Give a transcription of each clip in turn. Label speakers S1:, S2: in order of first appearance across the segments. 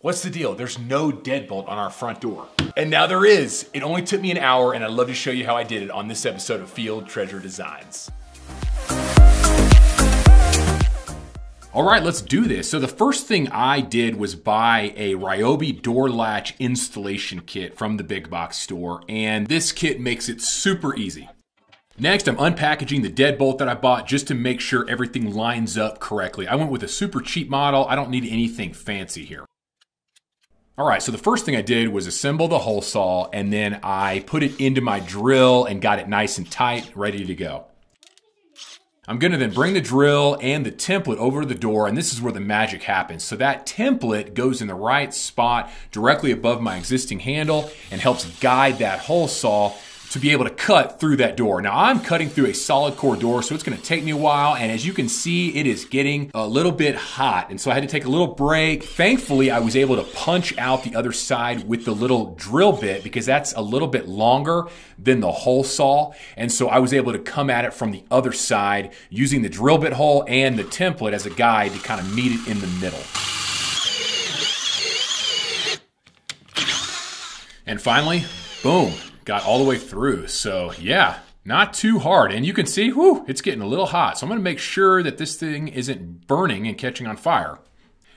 S1: What's the deal? There's no deadbolt on our front door. And now there is. It only took me an hour, and I'd love to show you how I did it on this episode of Field Treasure Designs. All right, let's do this. So the first thing I did was buy a Ryobi door latch installation kit from the big box store, and this kit makes it super easy. Next, I'm unpackaging the deadbolt that I bought just to make sure everything lines up correctly. I went with a super cheap model. I don't need anything fancy here. All right, so the first thing I did was assemble the hole saw, and then I put it into my drill and got it nice and tight, ready to go. I'm gonna then bring the drill and the template over to the door, and this is where the magic happens. So that template goes in the right spot directly above my existing handle and helps guide that hole saw to be able to cut through that door. Now I'm cutting through a solid core door, so it's gonna take me a while, and as you can see, it is getting a little bit hot, and so I had to take a little break. Thankfully, I was able to punch out the other side with the little drill bit because that's a little bit longer than the hole saw, and so I was able to come at it from the other side using the drill bit hole and the template as a guide to kind of meet it in the middle. And finally, boom. Got all the way through. So yeah, not too hard. And you can see, whoo, it's getting a little hot. So I'm gonna make sure that this thing isn't burning and catching on fire.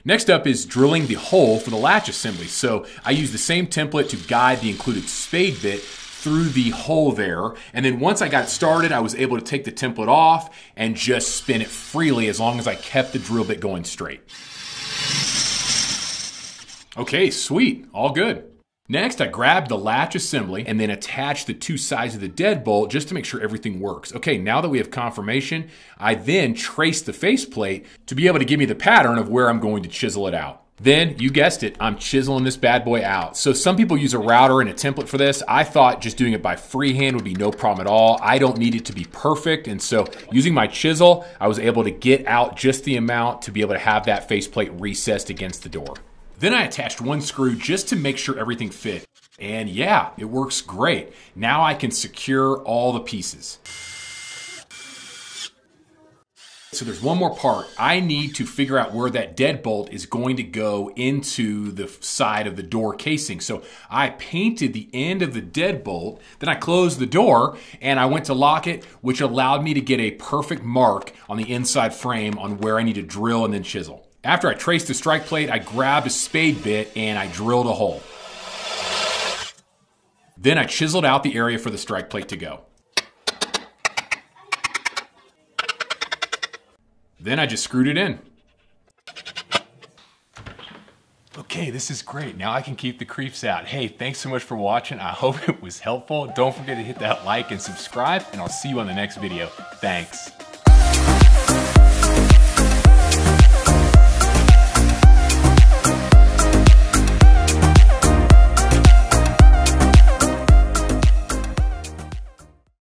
S1: Next up is drilling the hole for the latch assembly. So I use the same template to guide the included spade bit through the hole there. And then once I got it started, I was able to take the template off and just spin it freely as long as I kept the drill bit going straight. Okay, sweet, all good. Next, I grabbed the latch assembly and then attached the two sides of the deadbolt just to make sure everything works. Okay, now that we have confirmation, I then traced the faceplate to be able to give me the pattern of where I'm going to chisel it out. Then, you guessed it, I'm chiseling this bad boy out. So some people use a router and a template for this. I thought just doing it by freehand would be no problem at all. I don't need it to be perfect, and so using my chisel, I was able to get out just the amount to be able to have that faceplate recessed against the door. Then I attached one screw just to make sure everything fit. And yeah, it works great. Now I can secure all the pieces. So there's one more part. I need to figure out where that deadbolt is going to go into the side of the door casing. So I painted the end of the deadbolt, then I closed the door and I went to lock it, which allowed me to get a perfect mark on the inside frame on where I need to drill and then chisel. After I traced the strike plate, I grabbed a spade bit and I drilled a hole. Then I chiseled out the area for the strike plate to go. Then I just screwed it in. Okay, this is great. Now I can keep the creeps out. Hey, thanks so much for watching. I hope it was helpful. Don't forget to hit that like and subscribe, and I'll see you on the next video. Thanks.